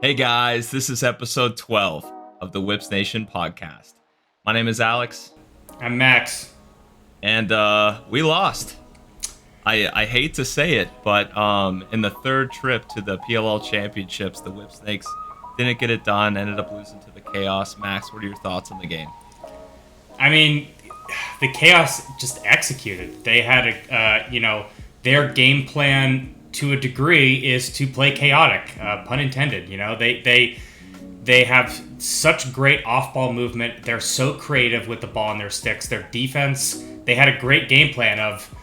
Hey guys, this is episode 12 of the Whips Nation podcast. My name is Alex. I'm Max. And we lost. I hate to say it, but in the third trip to the PLL championships, the Whipsnakes didn't get it done, ended up losing to the Chaos. Max, what are your thoughts on the game? I mean, the Chaos just executed. They had their game plan to a degree is to play chaotic, pun intended. They have such great off-ball movement. They're so creative with the ball in their sticks. Their defense, they had a great game plan of,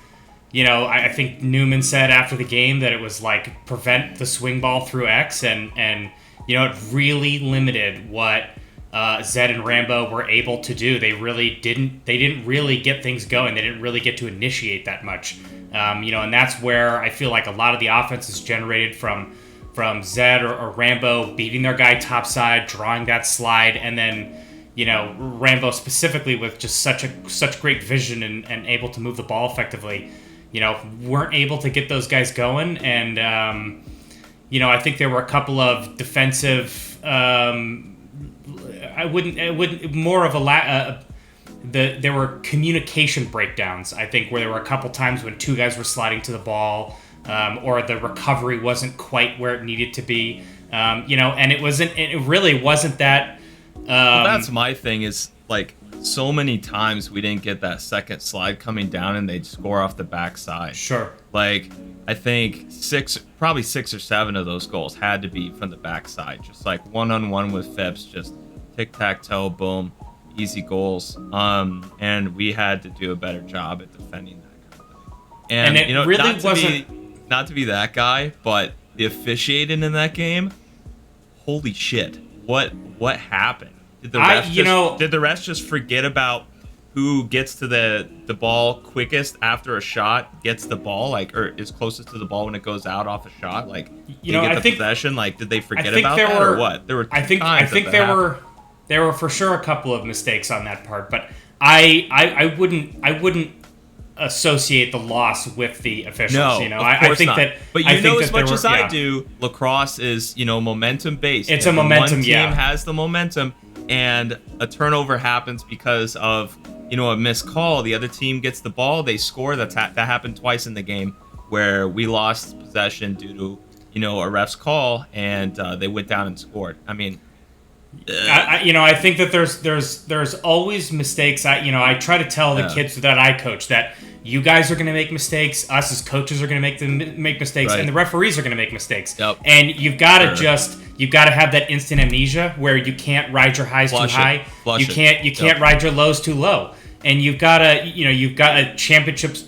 I think Newman said after the game that it was like prevent the swing ball through X, and it really limited what Zed and Rambo were able to do. They didn't really get things going. They didn't really get to initiate that much. And that's where I feel like a lot of the offense is generated from Zed or Rambo beating their guy topside, drawing that slide, and then Rambo specifically with just such great vision and able to move the ball effectively, weren't able to get those guys going. And I think there were a couple of defensive there were communication breakdowns, I think, where there were a couple times when two guys were sliding to the ball, or the recovery wasn't quite where it needed to be, and it really wasn't that. Well, that's my thing is, like, so many times we didn't get that second slide coming down and they'd score off the backside. Sure. Like, I think probably six or seven of those goals had to be from the backside, just like one-on-one with Phipps, just tic-tac-toe, boom. Easy goals, and we had to do a better job at defending that kind of thing. And it really wasn't not to be that guy, but the officiating in that game, holy shit! What happened? Did the refs just forget about who gets to the ball quickest after a shot, gets the ball, like, or is closest to the ball when it goes out off a shot? Like, possession? Like, did they forget about that or what? There were There were for sure a couple of mistakes on that part, but I wouldn't associate the loss with the officials. No, I think not. that. But as much as I do, lacrosse is momentum based. It's a momentum. One team has the momentum, and a turnover happens because of a missed call. The other team gets the ball, they score. That happened twice in the game where we lost possession due to a ref's call, and they went down and scored. I mean. I think that there's always mistakes. I try to tell the kids that I coach that you guys are going to make mistakes. Us as coaches are going to make mistakes, right. And the referees are going to make mistakes. Yep. And you've got to have that instant amnesia where you can't ride your highs too high. You can't ride your lows too low. And you've got a championships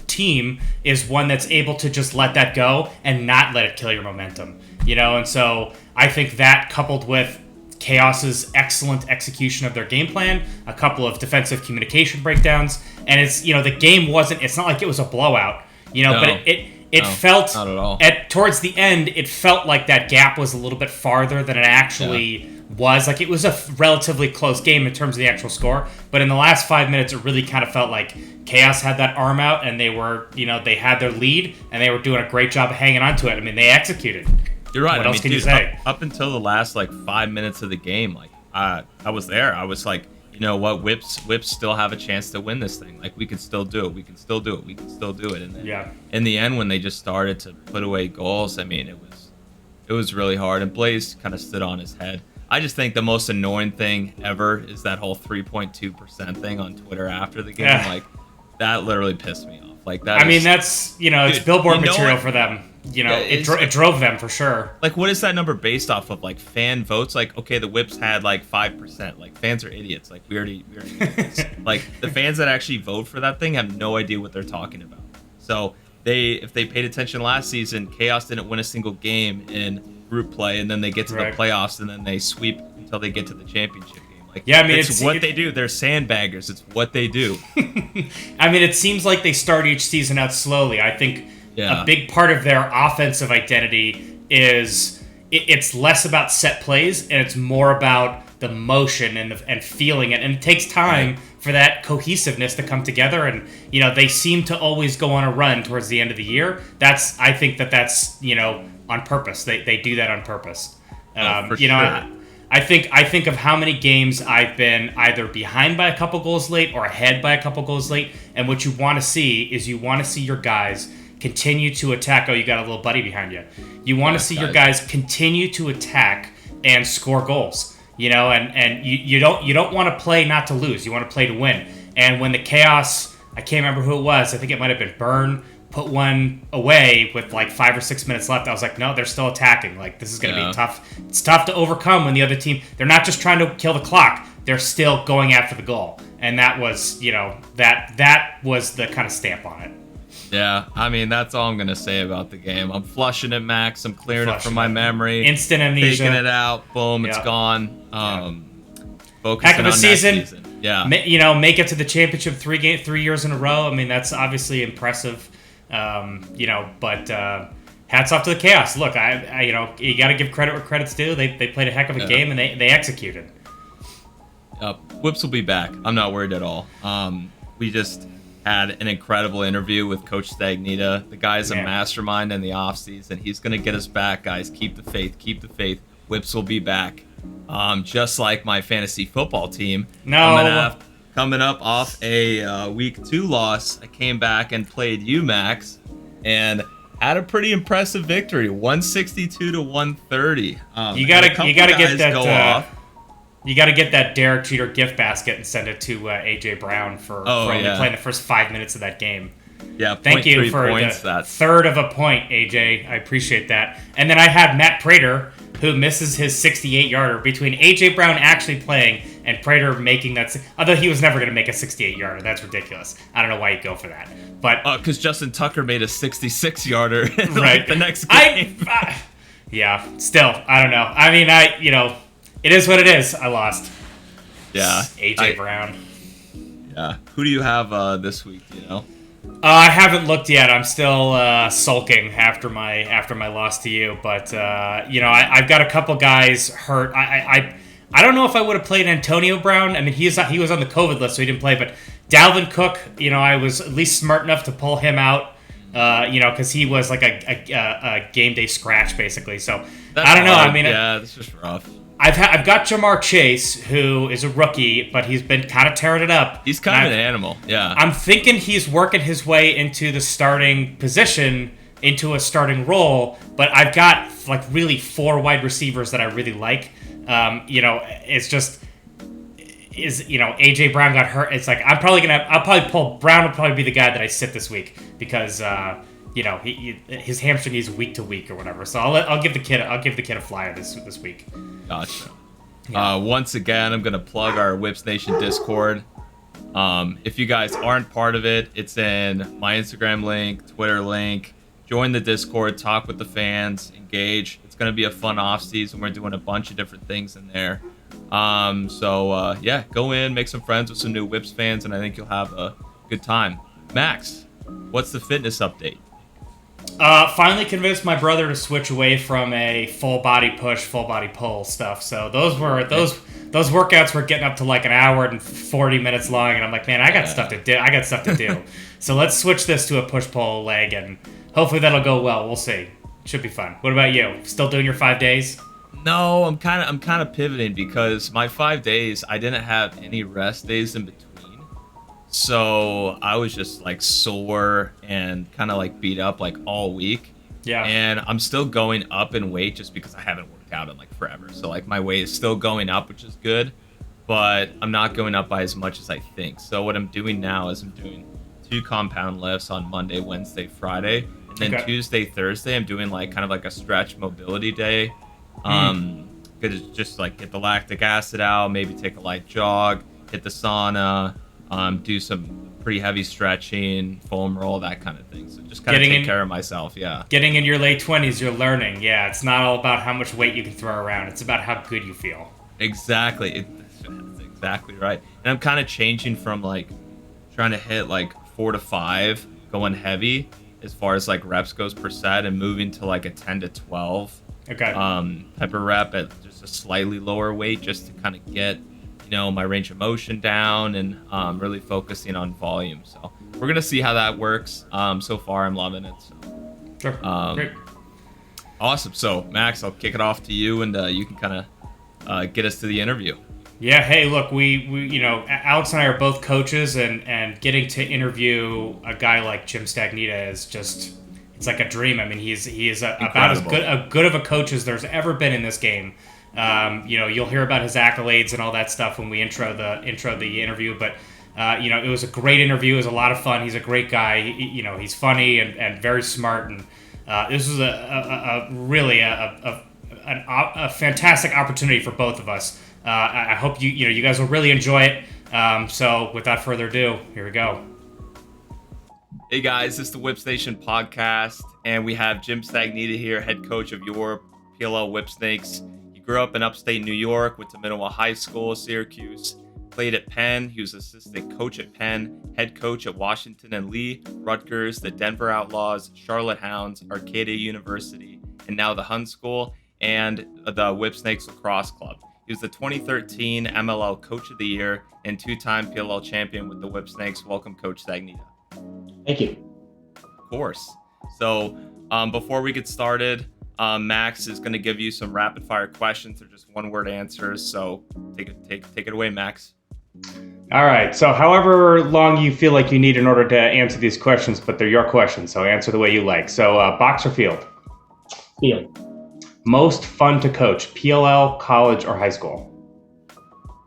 team is one that's able to just let that go and not let it kill your momentum. And so I think that coupled with Chaos's excellent execution of their game plan, a couple of defensive communication breakdowns, and it's the game wasn't. It's not like it was a blowout, but it felt not at all. Towards the end, it felt like that gap was a little bit farther than it actually was. Like, it was a relatively close game in terms of the actual score, but in the last 5 minutes, it really kind of felt like Chaos had that arm out, and they were they had their lead, and they were doing a great job of hanging on to it. I mean, they executed. You're right. What else can you say? Up until the last 5 minutes of the game, I was there. I was like, Whips still have a chance to win this thing. Like, we can still do it. We can still do it. We can still do it. And then, in the end, when they just started to put away goals, I mean, it was really hard. And Blaze kind of stood on his head. I just think the most annoying thing ever is that whole 3.2% thing on Twitter after the game. Yeah. Like, that literally pissed me off. Like, that. I mean, that's it's billboard material for them. It drove them for sure. Like, what is that number based off of? Like, fan votes? Like, okay, the Whips had 5%. Like, fans are idiots. Like, we already know this. Like, the fans that actually vote for that thing have no idea what they're talking about. So if they paid attention last season, Chaos didn't win a single game in group play, and then they get to the playoffs, and then they sweep until they get to the championship game. Like, it's what they do. They're sandbaggers. It's what they do. I mean, it seems like they start each season out slowly. I think. Yeah. A big part of their offensive identity is it's less about set plays and it's more about the motion and feeling it. And it takes time for that cohesiveness to come together. And, they seem to always go on a run towards the end of the year. I think that's on purpose. They do that on purpose. For You know, sure. I think of how many games I've been either behind by a couple goals late or ahead by a couple goals late, and what you want to see is you want to see your guys continue to attack. Oh, you got a little buddy behind you. You want to see your guys continue to attack and score goals. You know, and you don't want to play not to lose. You want to play to win. And when the Chaos, I can't remember who it was. I think it might have been Byrne, put one away with like 5 or 6 minutes left. I was like, no, they're still attacking. Like, this is going to be tough. It's tough to overcome when the other team, they're not just trying to kill the clock. They're still going after the goal. And that was, you know, that was the kind of stamp on it. Yeah, I mean, that's all I'm going to say about the game. I'm flushing it, Max. I'm clearing it from my memory. Instant amnesia. Taking it out. Boom, it's gone. Focusing Heck of a on season. next season. Yeah. You know, make it to the championship 3 years in a row. I mean, that's obviously impressive. You know, but hats off to the Chaos. Look, I you know, you got to give credit where credit's due. They played a heck of a game, and they executed. Whips will be back. I'm not worried at all. We just had an incredible interview with Coach Stagnitta. The guy's a mastermind in the offseason. He's going to get us back, guys. Keep the faith. Keep the faith. Whips will be back. Just like my fantasy football team. No. Coming up off a week 2 loss, I came back and played you, Max, and had a pretty impressive victory, 162 to 130. You gotta get that. You got to get that Derek Jeter gift basket and send it to AJ Brown for only playing the first 5 minutes of that game. Yeah, thank you for points, the third of a point, AJ. I appreciate that. And then I had Matt Prater, who misses his 68-yarder between AJ Brown actually playing and Prater making that. Although he was never going to make a 68-yarder, that's ridiculous. I don't know why you go for that, but because Justin Tucker made a 66-yarder right the next game. Yeah, still, I don't know. I mean, it is what it is. I lost. Yeah. AJ Brown. Yeah. Who do you have this week, do you know? I haven't looked yet. I'm still sulking after my loss to you. But, you know, I've got a couple guys hurt. I don't know if I would have played Antonio Brown. I mean, he was on the COVID list, so he didn't play. But Dalvin Cook, you know, I was at least smart enough to pull him out, you know, because he was like a game day scratch, basically. So, I don't know. I mean, yeah, this is rough. I've got Jamar Chase, who is a rookie, but he's been kind of tearing it up. He's kind of an animal, yeah. I'm thinking he's working his way into the starting position, into a starting role, but I've got like really 4 wide receivers that I really like. You know, it's just you know, AJ Brown got hurt. It's like I'll probably pull Brown will probably be the guy that I sit this week because you know, his hamstring is week to week or whatever. So I'll give the kid a flyer this week. Gotcha. Yeah. Once again, I'm gonna plug our Whips Nation Discord. If you guys aren't part of it, it's in my Instagram link, Twitter link. Join the Discord, talk with the fans, engage. It's gonna be a fun off season. We're doing a bunch of different things in there. So yeah, go in, make some friends with some new Whips fans, and I think you'll have a good time. Max, what's the fitness update? Finally convinced my brother to switch away from a full body push, full body pull stuff. So those workouts were getting up to like an hour and 40 minutes long, and I'm like, man, I got stuff to do. So let's switch this to a push pull leg, and hopefully that'll go well. We'll see. Should be fun. What about you? Still doing your 5 days? No, I'm kind of pivoting because my 5 days I didn't have any rest days in between. So I was just like sore and kind of like beat up like all week. Yeah. And I'm still going up in weight just because I haven't worked out in like forever. So like my weight is still going up, which is good, but I'm not going up by as much as I think. So what I'm doing now is I'm doing 2 compound lifts on Monday, Wednesday, Friday. And then Tuesday, Thursday, I'm doing like kind of like a stretch mobility day. Gonna just like get the lactic acid out, maybe take a light jog, hit the sauna, do some pretty heavy stretching, foam roll, that kind of thing. So just kind of take care of myself, yeah. Getting in your late 20s, you're learning. Yeah, it's not all about how much weight you can throw around. It's about how good you feel. Exactly. That's exactly right. And I'm kind of changing from like trying to hit like 4 to 5, going heavy as far as like reps goes per set, and moving to like a 10 to 12 type of rep at just a slightly lower weight, just to kind of get, you know, my range of motion down and really focusing on volume. So we're gonna see how that works. So far I'm loving it. So. Sure. Great. Awesome. So, Max, I'll kick it off to you, and you can kind of get us to the interview. Yeah, hey, look, we Alex and I are both coaches, and getting to interview a guy like Jim Stagnitta is just, it's like a dream. I mean, he is about as good of a coach as there's ever been in this game. You'll hear about his accolades and all that stuff when we intro the interview, but it was a great interview. It was a lot of fun. He's a great guy. He's funny and very smart, and this was a really fantastic opportunity for both of us. I hope you guys will really enjoy it. So without further ado, here we go. Hey guys, this is the Whip Station podcast, and we have Jim Stagnitta here, head coach of your PLL Whipsnakes. He grew up in upstate New York, went to Minoa High School, Syracuse, played at Penn. He was assistant coach at Penn, head coach at Washington and Lee, Rutgers, the Denver Outlaws, Charlotte Hounds, Arcadia University, and now the Hunt School and the Whipsnakes Lacrosse Club. He was the 2013 MLL Coach of the Year and two-time PLL champion with the Whipsnakes. Welcome, Coach Stagnitta. Thank you. Of course. So before we get started, Max is going to give you some rapid-fire questions. They're just one-word answers. So take it away, Max. All right. So however long you feel like you need in order to answer these questions, but they're your questions, so answer the way you like. So box or field? Field. Most fun to coach, PLL, college, or high school?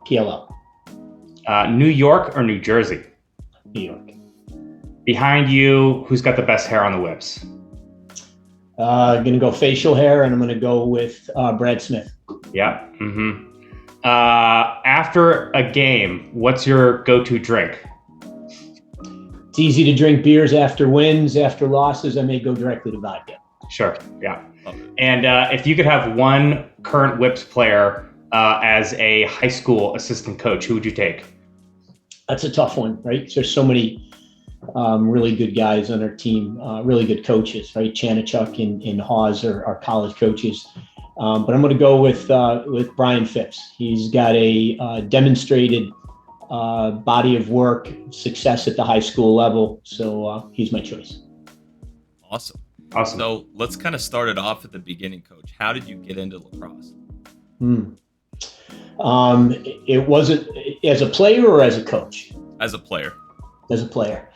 PLL. New York or New Jersey? New York. Behind you, who's got the best hair on the Whips? Going to go facial hair, and I'm going to go with Brad Smith. Yeah. Mm-hmm. After a game, what's your go-to drink? It's easy to drink beers after wins. After losses, I may go directly to vodka. Sure. Yeah. And if you could have one current Whips player as a high school assistant coach, who would you take? That's a tough one, right? There's so many really good guys on our team, really good coaches, right? Chanichuk and Hawes are college coaches. But I'm going to go with Brian Phipps. He's got a demonstrated body of work, success at the high school level. So he's my choice. Awesome. Awesome. So let's kind of start it off at the beginning, Coach. How did you get into lacrosse? It wasn't as a player or as a coach? As a player. As a player.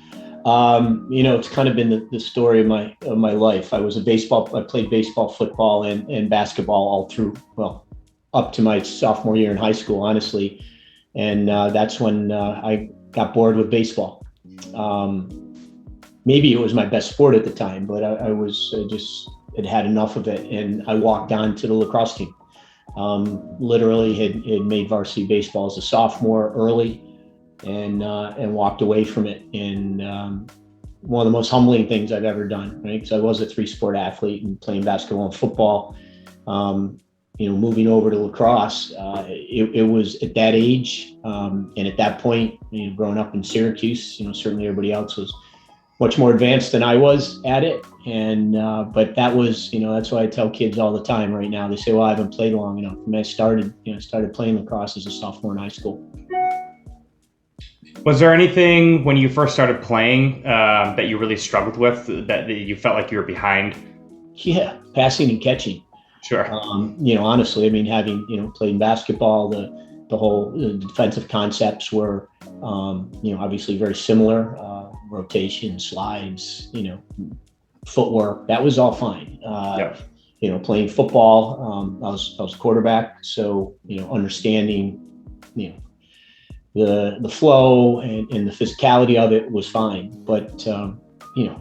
It's kind of been the story of my life. I played baseball, football, and basketball all through, up to my sophomore year in high school, honestly. And that's when I got bored with baseball. Maybe it was my best sport at the time, but I had had enough of it, and I walked on to the lacrosse team. Literally had made varsity baseball as a sophomore early, and walked away from it. And one of the most humbling things I've ever done, right? Because I was a 3-sport athlete and playing basketball and football. Moving over to lacrosse, it was at that age, and at that point, growing up in Syracuse, certainly everybody else was much more advanced than I was at it. And but that was, that's why I tell kids all the time right now. They say, well, I haven't played long enough. I mean, I started playing lacrosse as a sophomore in high school. Was there anything when you first started playing that you really struggled with, that you felt like you were behind? Yeah, passing and catching. Sure. Honestly, I mean, having, played basketball, the whole defensive concepts were, obviously very similar. Rotation, slides, footwork, that was all fine. Playing football, I was quarterback, so understanding the flow and the physicality of it was fine. But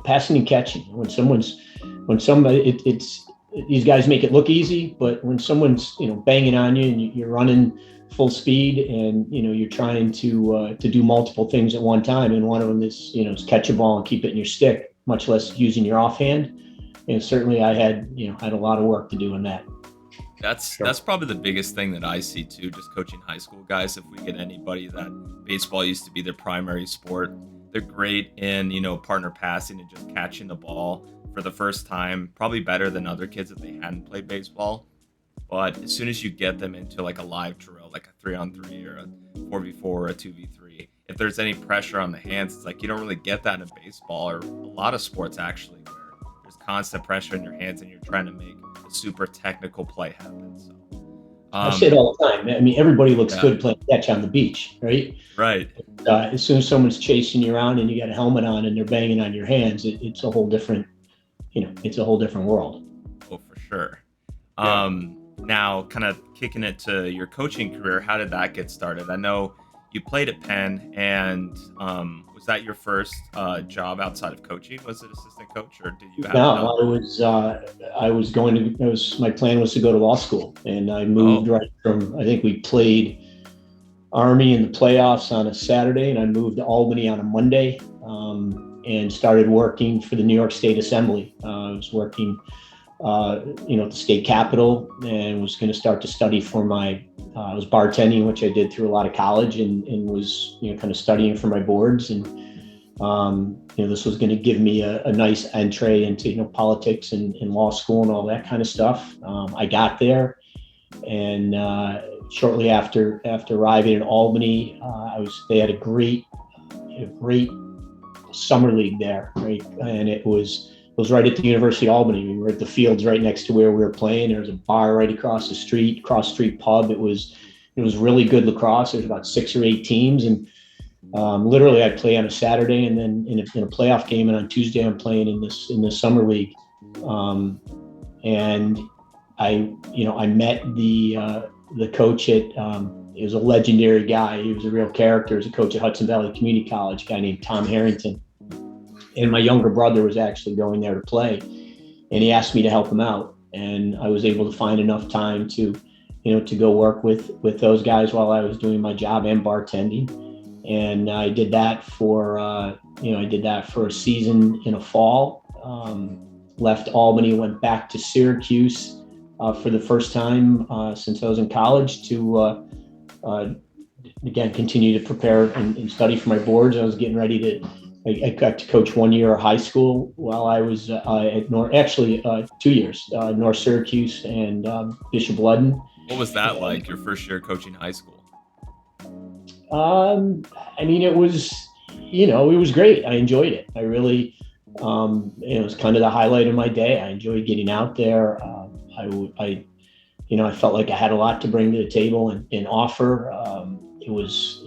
passing and catching, when somebody it's these guys make it look easy, but when someone's banging on you and you're running full speed, and you're trying to do multiple things at one time, and one of them is catch a ball and keep it in your stick, much less using your offhand. And certainly I had a lot of work to do in that. That's probably the biggest thing that I see too, just coaching high school guys. If we get anybody that baseball used to be their primary sport, they're great in partner passing and just catching the ball for the first time, probably better than other kids if they hadn't played baseball. But as soon as you get them into like a live drill, like a 3-on-3 or a 4v4 or a 2v3, if there's any pressure on the hands, it's like you don't really get that in baseball or a lot of sports actually, where there's constant pressure in your hands and you're trying to make a super technical play happens. So, I say it all the time. I mean, everybody looks Yeah. good playing catch on the beach, right? Right. As soon as someone's chasing you around and you got a helmet on and they're banging on your hands, it's a whole different, it's a whole different world. Oh, for sure. Yeah. Now, kind of kicking it to your coaching career, how did that get started? I know you played at Penn, and was that your first job outside of coaching? Was it assistant coach, or did you have? No, my plan was to go to law school, and I moved right from, I think we played Army in the playoffs on a Saturday, and I moved to Albany on a Monday, and started working for the New York State Assembly. I was working at the state capitol, and was going to start to study for I was bartending, which I did through a lot of college, and was, kind of studying for my boards. And, this was going to give me a nice entree into, politics and law school and all that kind of stuff. I got there, and shortly after arriving in Albany, they had a great summer league there, right? And it was right at the University of Albany. We were at the fields right next to where we were playing. There was a bar right across the street, cross street pub. It was really good lacrosse. There's about 6 or 8 teams, and literally I'd play on a Saturday, and then in a playoff game, and on Tuesday I'm playing in this summer league. And I met the coach at he was a legendary guy. He was a real character. He was a coach at Hudson Valley Community College, a guy named Tom Harrington. And my younger brother was actually going there to play, and he asked me to help him out. And I was able to find enough time to go work with those guys while I was doing my job and bartending. And I did that for a season in a fall. Left Albany, went back to Syracuse for the first time since I was in college to again continue to prepare and study for my boards. I was getting ready to. I got to coach 1 year of high school while I was at 2 years, North Syracuse and Bishop Ludden. What was that like, your first year coaching high school? I mean, it was great. I enjoyed it. I really, it was kind of the highlight of my day. I enjoyed getting out there. I felt like I had a lot to bring to the table and offer. It was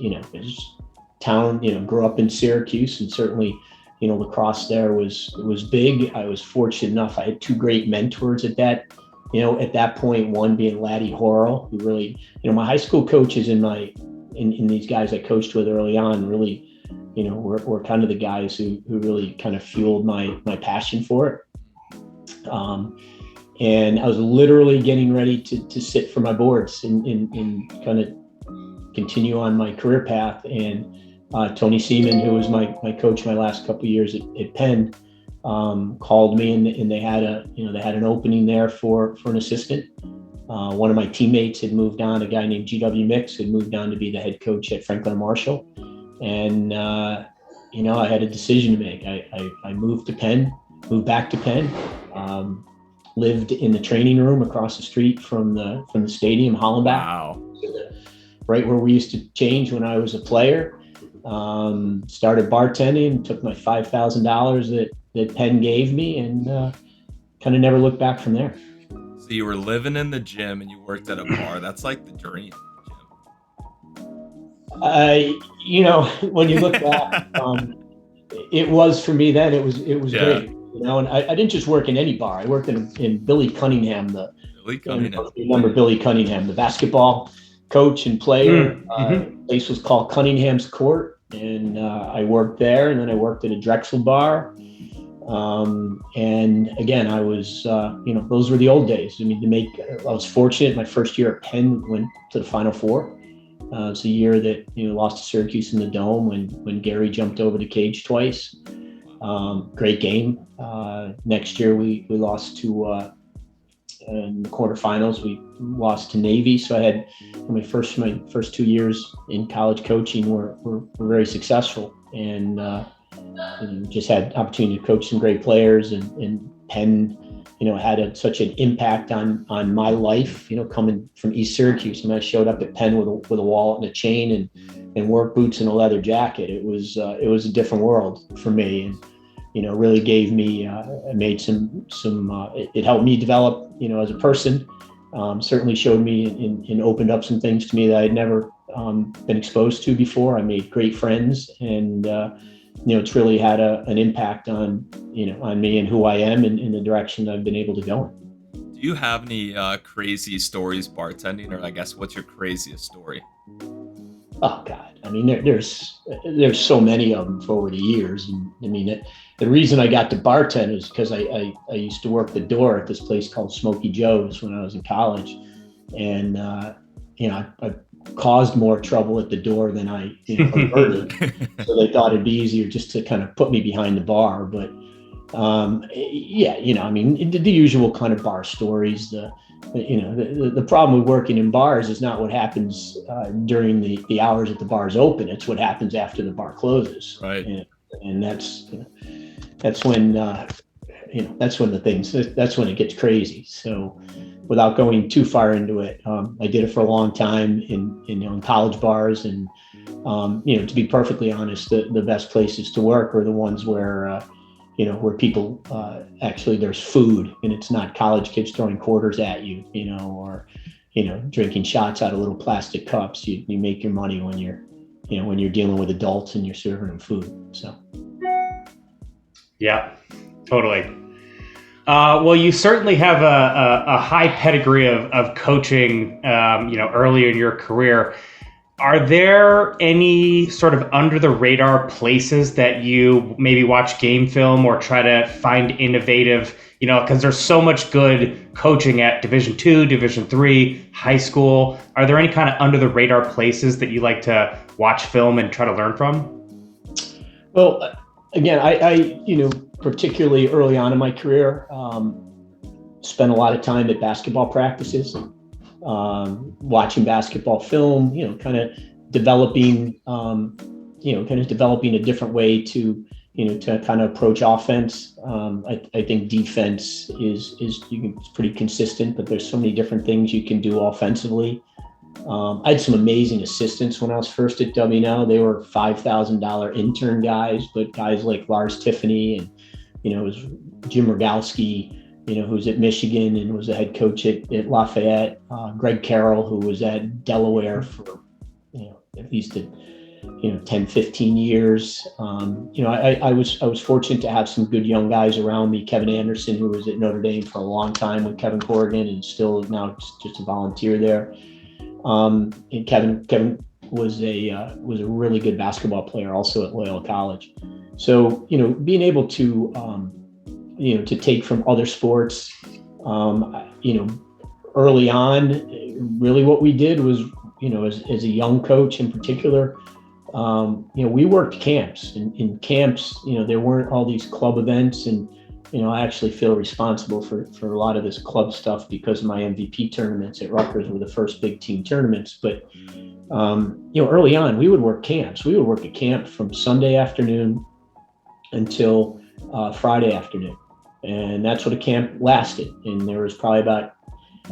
town, grew up in Syracuse, and certainly, lacrosse there was big. I was fortunate enough. I had 2 great mentors at that point, one being Laddie Horrell, who really, my high school coaches in these guys I coached with early on really, were kind of the guys who really kind of fueled my passion for it. And I was literally getting ready to sit for my boards and kind of continue on my career path. And Tony Seaman, who was my coach my last couple of years at Penn, called me, and they had an opening there for an assistant. One of my teammates had moved on, a guy named GW Mix had moved on to be the head coach at Franklin Marshall. And, I had a decision to make. I moved back to Penn, lived in the training room across the street from the stadium, Hollenbach. Wow. Right where we used to change when I was a player. Started bartending, took my $5,000 that Penn gave me, and kind of never looked back from there. So you were living in the gym and you worked at a bar. That's like the dream. When you look back, it was for me then. It was great. And I didn't just work in any bar. I worked in Billy Cunningham. Remember Billy Cunningham, the basketball coach and player. The place was called Cunningham's Court, and I worked there. And then I worked at a Drexel bar. And again, I was, those were the old days. I mean, I was fortunate. My first year at Penn went to the Final Four. It's a year that, lost to Syracuse in the Dome when Gary jumped over the cage twice. Great game. Next year we lost to, in the quarterfinals, we lost to Navy. So I had my first 2 years in college coaching were very successful, and just had opportunity to coach some great players, and Penn, had such an impact on my life, coming from East Syracuse. And I showed up at Penn with a wallet and a chain and work boots and a leather jacket. It was a different world for me. really gave me, made some, it helped me develop, as a person. Certainly showed me and opened up some things to me that I'd never been exposed to before. I made great friends, and it's really had an impact on on me and who I am and in the direction I've been able to go in. Do you have any crazy stories bartending, or I guess what's your craziest story? Oh God, I mean, there's so many of them over the years, and I mean, the reason I got to bartend is because I used to work the door at this place called Smoky Joe's when I was in college, and I caused more trouble at the door than I averted. So they thought it'd be easier just to kind of put me behind the bar. But I mean, the usual kind of bar stories. The problem with working in bars is not what happens during the hours that the bar's open. It's what happens after the bar closes. Right. And that's when that's when it gets crazy. So without going too far into it, I did it for a long time in college bars, and to be perfectly honest, the best places to work are the ones where where people actually there's food, and it's not college kids throwing quarters at you, or drinking shots out of little plastic cups. You make your money when you're dealing with adults and you're serving them food. So. Yeah, totally. Well, you certainly have a high pedigree of coaching, early in your career. Are there any sort of under the radar places that you maybe watch game film or try to find innovative, because there's so much good coaching at Division II, Division III, high school. Are there any kind of under the radar places that you like to watch film and try to learn from? Well, again, I particularly early on in my career, spent a lot of time at basketball practices, watching basketball film, kind of developing a different way to kind of approach offense. I think defense is it's pretty consistent, but there's so many different things you can do offensively. I had some amazing assistants when I was first at WNL. They were $5,000 intern guys, but guys like Lars Tiffany and, it was Jim Rogalski, who's at Michigan and was the head coach at Lafayette, Greg Carroll, who was at Delaware for, at least 10, 15 years. I was fortunate to have some good young guys around me. Kevin Anderson, who was at Notre Dame for a long time with Kevin Corrigan and still now just a volunteer there. And Kevin was a really good basketball player also at Loyola College. So, being able to, to take from other sports, early on, really what we did was, as a young coach in particular, we worked camps. In camps, there weren't all these club events, and I actually feel responsible for a lot of this club stuff because my MVP tournaments at Rutgers were the first big team tournaments. But, early on, we would work camps. We would work a camp from Sunday afternoon until Friday afternoon. And that's what a camp lasted. And there was probably about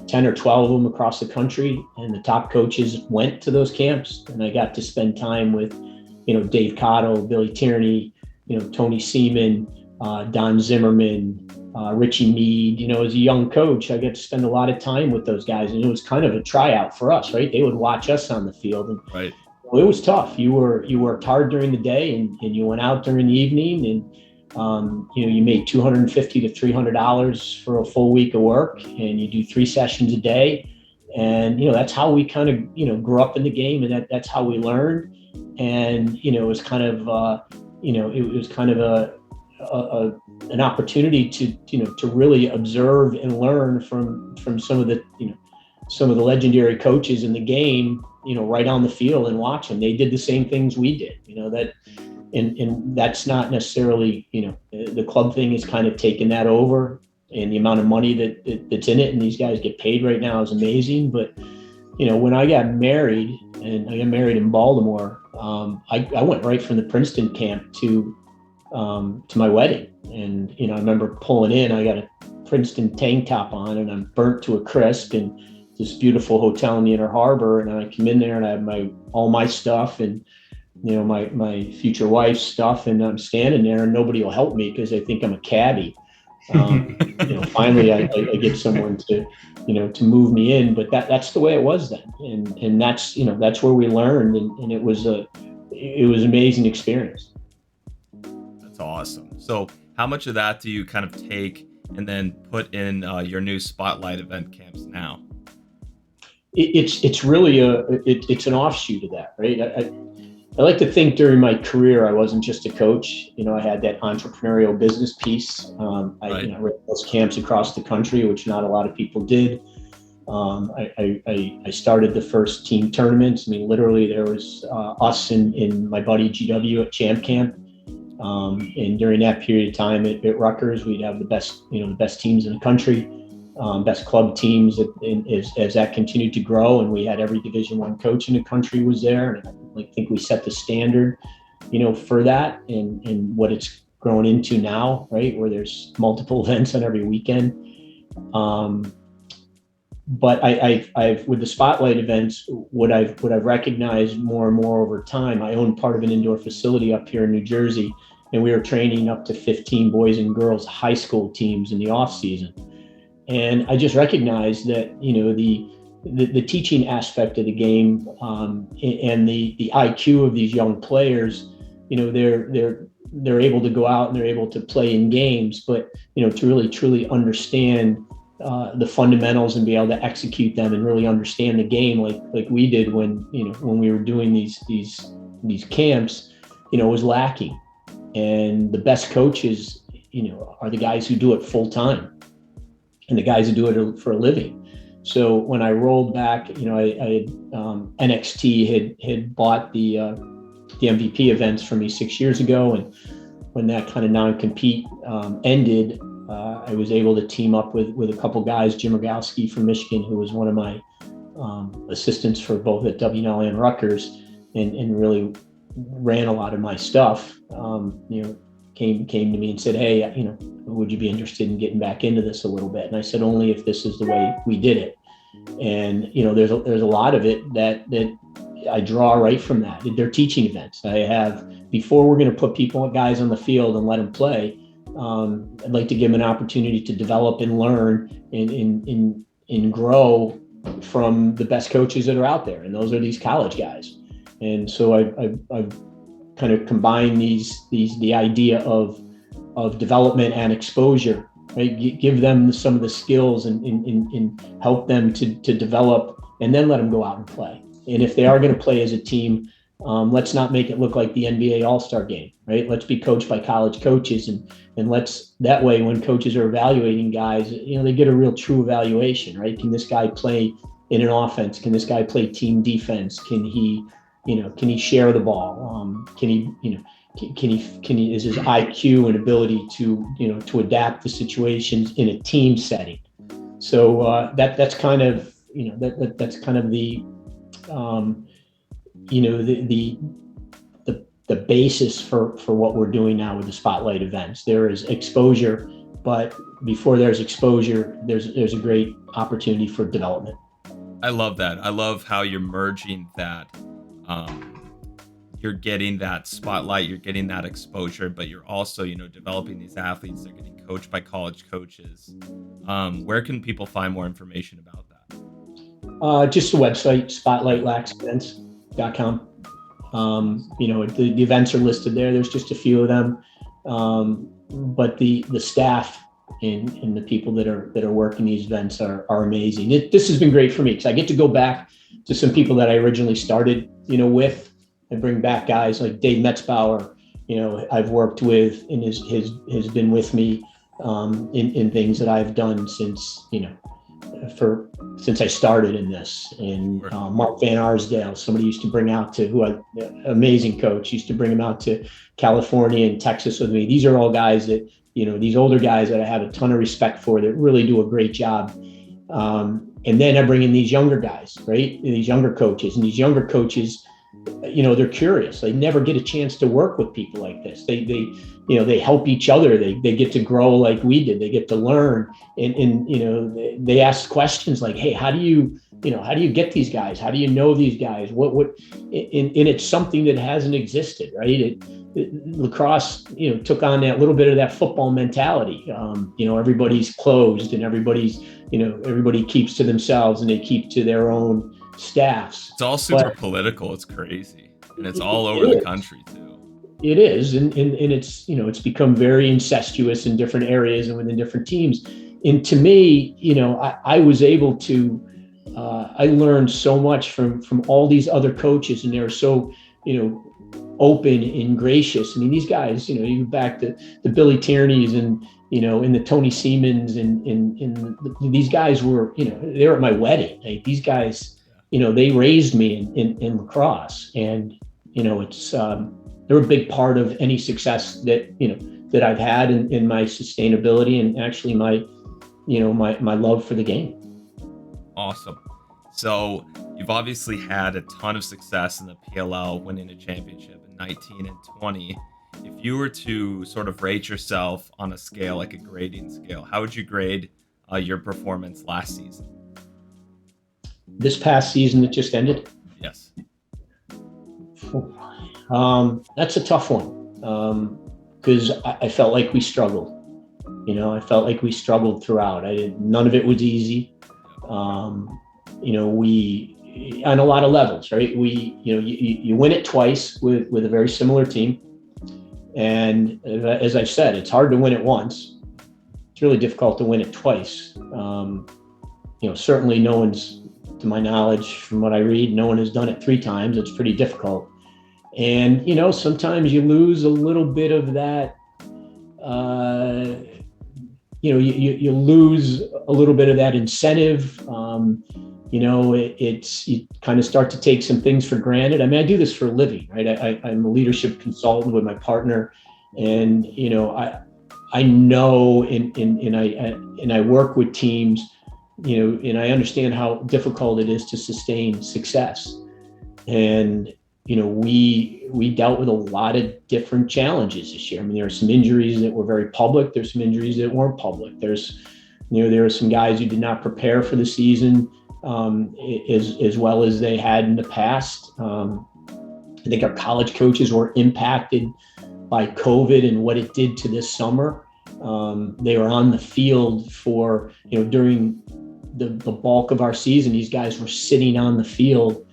10 or 12 of them across the country. And the top coaches went to those camps. And I got to spend time with, Dave Cotto, Billy Tierney, Tony Seaman, Don Zimmerman, Richie Mead. As a young coach, I got to spend a lot of time with those guys. And it was kind of a tryout for us, right? They would watch us on the field. And right. It was tough. You worked hard during the day and you went out during the evening, and you made $250 to $300 for a full week of work, and you do 3 sessions a day. And, that's how we kind of, grew up in the game, and that's how we learned. And, it was kind of, an opportunity to really observe and learn from some of the legendary coaches in the game, right on the field and watch them. They did the same things we did, and that's not necessarily, the club thing is kind of taken that over, and the amount of money that's in it, and these guys get paid right now is amazing. But, when I got married, and I got married in Baltimore, I went right from the Princeton camp to my wedding. And, I remember pulling in, I got a Princeton tank top on, and I'm burnt to a crisp, and this beautiful hotel in the Inner Harbor. And I come in there and I have all my stuff, and my future wife's stuff, and I'm standing there and nobody will help me because they think I'm a cabbie. Finally I get someone to move me in, but that's the way it was then. And that's where we learned. And it was an amazing experience. That's awesome. So how much of that do you kind of take and then put in your new Spotlight event camps now? It's really it's an offshoot of that, right? I like to think during my career, I wasn't just a coach. I had that entrepreneurial business piece. I ran those camps across the country, which not a lot of people did. I started the first team tournaments. I mean, literally there was us and my buddy GW at Champ Camp. And during that period of time at Rutgers, we'd have the best teams in the country, best club teams. As that continued to grow, and we had every Division I coach in the country was there. And I think we set the standard, for that, and what it's grown into now, right, where there's multiple events on every weekend. But I've with the Spotlight events, what I've recognized more and more over time. I own part of an indoor facility up here in New Jersey, and we were training up to 15 boys and girls high school teams in the off season. And I just recognized that the teaching aspect of the game, and the IQ of these young players, they're able to go out and they're able to play in games, but to really truly understand the fundamentals and be able to execute them and really understand the game like we did when we were doing these camps, was lacking. And the best coaches, are the guys who do it full time and the guys who do it for a living. So when I rolled back, NXT had bought the MVP events from me 6 years ago. And when that kind of non-compete ended, I was able to team up with a couple guys, Jim Rogowski from Michigan, who was one of my assistants for both at WNL and Rutgers, and really ran a lot of my stuff. Came to me and said, "Hey, would you be interested in getting back into this a little bit?" And I said, "Only if this is the way we did it." And there's a lot of it that I draw right from that. They're teaching events. I have, before we're going to put guys on the field and let them play, I'd like to give them an opportunity to develop and learn and grow from the best coaches that are out there, and those are these college guys. And so I've kind of combined the idea of development and exposure, right? Give them some of the skills and help them to develop, and then let them go out and play. And if they are going to play as a team, let's not make it look like the NBA All-Star game, right? Let's be coached by college coaches, and that way when coaches are evaluating guys, they get a real true evaluation, right? Can this guy play in an offense? Can this guy play team defense? Can he share the ball? Is his IQ and ability to adapt to situations in a team setting? So that's kind of that's kind of the the basis for what we're doing now with the Spotlight events. There is exposure, but before there's exposure, there's a great opportunity for development. I love that. I love how you're merging that. You're getting that spotlight, you're getting that exposure, but you're also, developing these athletes. They're getting coached by college coaches. Where can people find more information about that? Just the website, spotlightlaxevents.com. The events are listed there. There's just a few of them. But the staff and the people that are working these events are amazing. This has been great for me because I get to go back to some people that I originally started, with, and bring back guys like Dave Metzbauer, I've worked with and has been with me in things that I've done since I started in this. And Mark Van Arsdale, somebody used to bring out amazing coach, used to bring him out to California and Texas with me. These are all guys that, these older guys that I have a ton of respect for that really do a great job. And then I bring in these younger guys, right? These younger coaches, and these younger coaches, they're curious. They never get a chance to work with people like this. They help each other. They get to grow like we did. They get to learn, and they ask questions like, "Hey, how do you how do you get these guys? How do you know these guys? And it's something that hasn't existed, right? Lacrosse, took on that little bit of that football mentality. Everybody's closed and everybody keeps to themselves and they keep to their own staffs. It's all super political. It's crazy. And it's all over the country too. It is. And it's, it's become very incestuous in different areas and within different teams. And to me, I was able to, I learned so much from all these other coaches, and they're so, open and gracious. I mean, these guys, you back to the Billy Tierney's and, and the Tony Seamans and these guys were, they were at my wedding. Like, these guys, they raised me in lacrosse, and, it's, they're a big part of any success that, that I've had in my sustainability and actually my love for the game. Awesome. So you've obviously had a ton of success in the PLL, winning a championship in 19 and 20. If you were to sort of rate yourself on a scale, like a grading scale, how would you grade your performance last season? This past season that just ended? Yes. That's a tough one, because I felt like we struggled. I felt like we struggled throughout. None of it was easy. We, on a lot of levels, right? You win it twice with a very similar team. And as I've said, it's hard to win it once. It's really difficult to win it twice. Certainly no one's, to my knowledge, from what I read, no one has done it 3 times. It's pretty difficult. And, sometimes you lose a little bit of that, you lose a little bit of that incentive. You kind of start to take some things for granted. I mean, I do this for a living, right? I'm a leadership consultant with my partner, and, I know, and I work with teams, and I understand how difficult it is to sustain success. And, we dealt with a lot of different challenges this year. I mean, there are some injuries that were very public. There's some injuries that weren't public. There's, there are some guys who did not prepare for the season as well as they had in the past. I think our college coaches were impacted by COVID and what it did to this summer. They were on the field for, during the bulk of our season. These guys were sitting on the field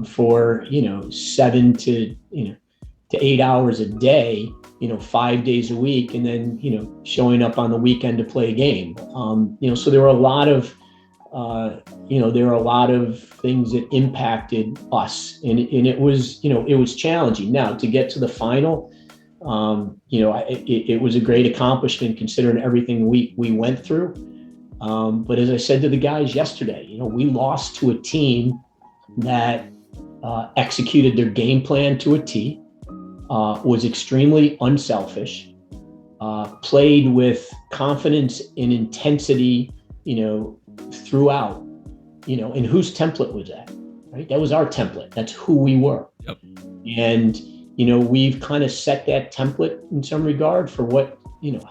for 7 to 8 hours a day, 5 days a week, and then showing up on the weekend to play a game. So there were a lot of things that impacted us, and it was challenging. Now, to get to the final, it was a great accomplishment considering everything we went through. But as I said to the guys yesterday, we lost to a team that executed their game plan to a T, was extremely unselfish, played with confidence and intensity, throughout, and whose template was that, right? That was our template. That's who we were. Yep. And, we've kind of set that template in some regard for what,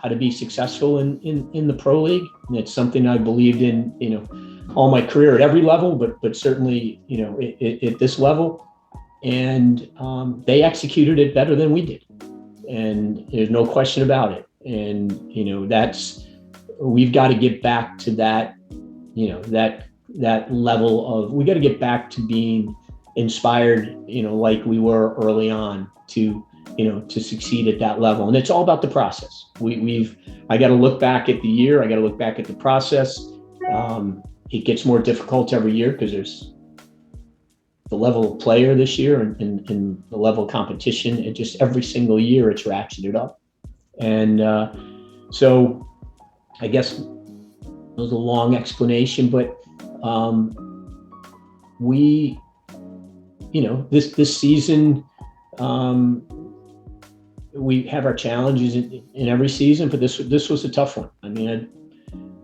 how to be successful in the pro league. And it's something I believed in, all my career at every level, but certainly, at this level. And they executed it better than we did. And there's no question about it. And, we've got to get back to that, that level of, we got to get back to being inspired, like we were early on to succeed at that level. And it's all about the process. I got to look back at the year. I got to look back at the process. It gets more difficult every year because there's the level of player this year and the level of competition. It just, every single year it's ratcheted up. And so I guess it was a long explanation, but this season, we have our challenges in every season, but this was a tough one. I mean,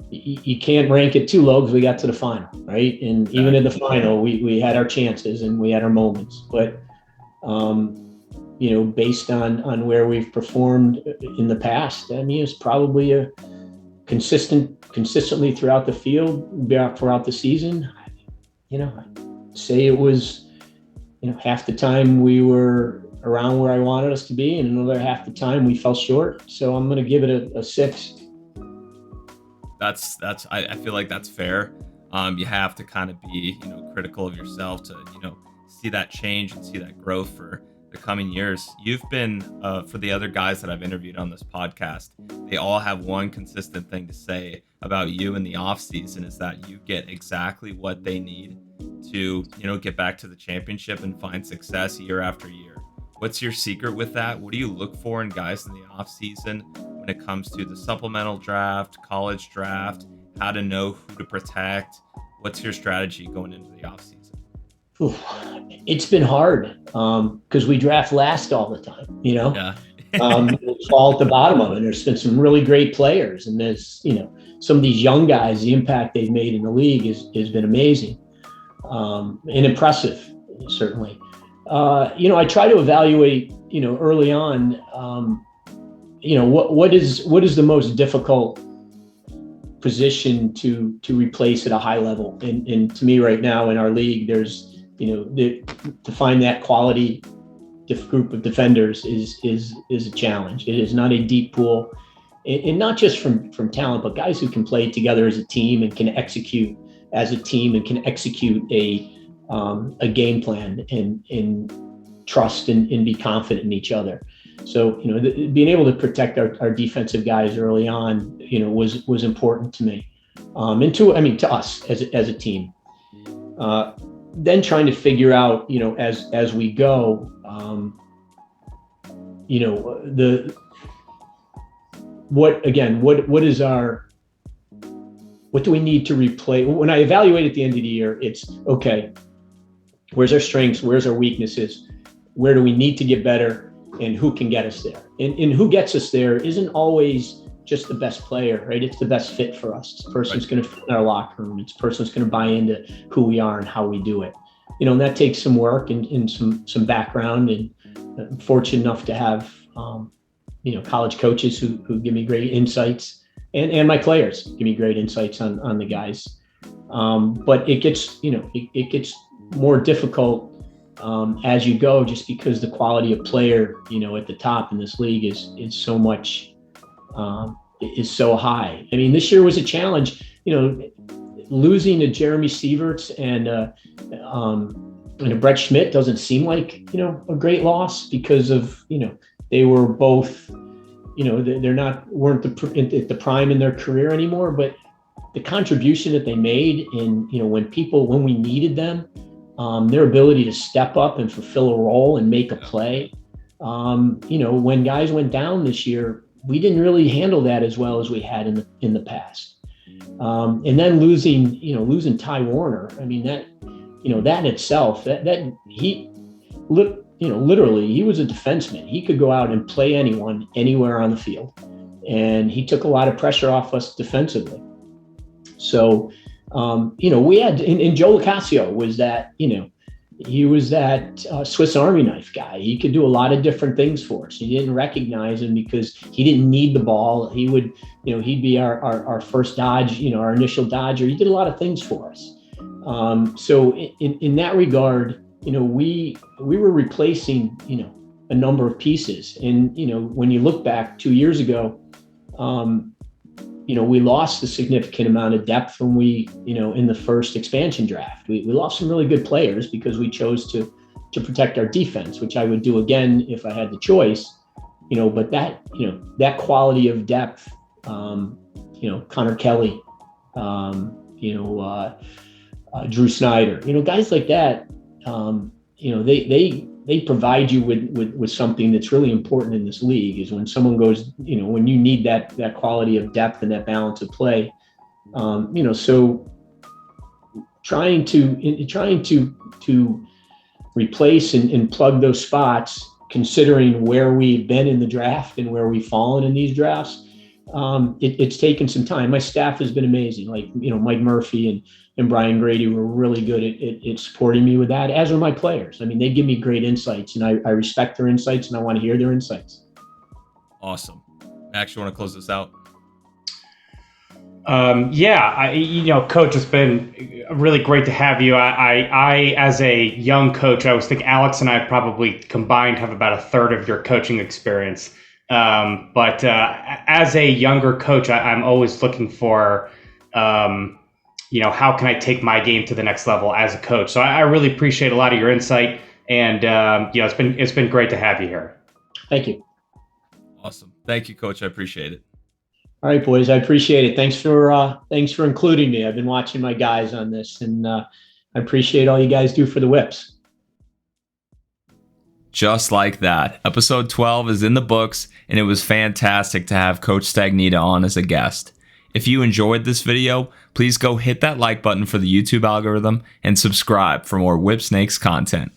you can't rank it too low because we got to the final, right? And even in the final, we had our chances and we had our moments. But, based on where we've performed in the past, I mean, it's probably a consistently throughout the field, throughout the season. say it was, half the time we were around where I wanted us to be, and another half the time we fell short. So I'm going to give it a 6. I feel like that's fair. You have to kind of be, critical of yourself to, see that change and see that growth for the coming years. You've been, for the other guys that I've interviewed on this podcast, they all have one consistent thing to say about you in the off season, is that you get exactly what they need to, get back to the championship and find success year after year. What's your secret with that? What do you look for in guys in the off season when it comes to the supplemental draft, college draft, how to know who to protect? What's your strategy going into the off season? It's been hard because we draft last all the time, Yeah. Fall at the bottom of it. There's been some really great players, and there's, some of these young guys, the impact they've made in the league has been amazing and impressive, certainly. I try to evaluate, early on, what is the most difficult position to replace at a high level. And to me right now in our league, there's, to find that quality group of defenders is a challenge. It is not a deep pool, and not just from talent, but guys who can play together as a team and can execute as a team and can execute a game plan and trust and be confident in each other. So, being able to protect our defensive guys early on, was important to me, and to us as a team. Then trying to figure out, as we go, what do we need to replace? When I evaluate at the end of the year, it's okay, where's our strengths? Where's our weaknesses? Where do we need to get better? And who can get us there? And who gets us there isn't always just the best player, right? It's the best fit for us. It's the person who's going to fit in our locker room. It's the person who's going to buy into who we are and how we do it. And that takes some work and some background. And I'm fortunate enough to have, college coaches who give me great insights, and my players give me great insights on the guys. But it gets, it gets more difficult as you go, just because the quality of player, at the top in this league is so much, is so high. I mean, this year was a challenge, losing to Jeremy Sieverts and a Brett Schmidt doesn't seem like, a great loss, because of, they were both, weren't at the prime in their career anymore, but the contribution that they made in, when we needed them, their ability to step up and fulfill a role and make a play. When guys went down this year, we didn't really handle that as well as we had in the past. And then losing Ty Warner, I mean, that in itself, that he literally, he was a defenseman. He could go out and play anyone, anywhere on the field. And he took a lot of pressure off us defensively. So, we had, and Joe Lacasio was that, he was that Swiss Army knife guy. He could do a lot of different things for us. You didn't recognize him because he didn't need the ball. He would, he'd be our first dodge, our initial dodger. He did a lot of things for us. So in that regard, we were replacing, a number of pieces. And, when you look back 2 years ago, we lost a significant amount of depth when we, in the first expansion draft. We lost some really good players because we chose to protect our defense, which I would do again if I had the choice. But that quality of depth, Connor Kelly, Drew Snyder, guys like that, they provide you with something that's really important in this league, is when someone goes, when you need that quality of depth and that balance of play, so trying to replace and plug those spots, considering where we've been in the draft and where we've fallen in these drafts, it's taken some time. My staff has been amazing. Like, Mike Murphy and Brian Grady were really good at supporting me with that, as are my players. I mean, they give me great insights, and I respect their insights, and I want to hear their insights. Awesome. Max, you want to close this out? Coach, it's been really great to have you. I as a young coach, I was thinking Alex and I probably combined have about a third of your coaching experience. But as a younger coach, I'm always looking for, how can I take my game to the next level as a coach? So I really appreciate a lot of your insight, and it's been great to have you here. Thank you. Awesome. Thank you, Coach. I appreciate it. All right, boys. I appreciate it. Thanks for including me. I've been watching my guys on this, and I appreciate all you guys do for the Whips. Just like that. Episode 12 is in the books, and it was fantastic to have Coach Stagnitta on as a guest. If you enjoyed this video, please go hit that like button for the YouTube algorithm and subscribe for more Whipsnakes content.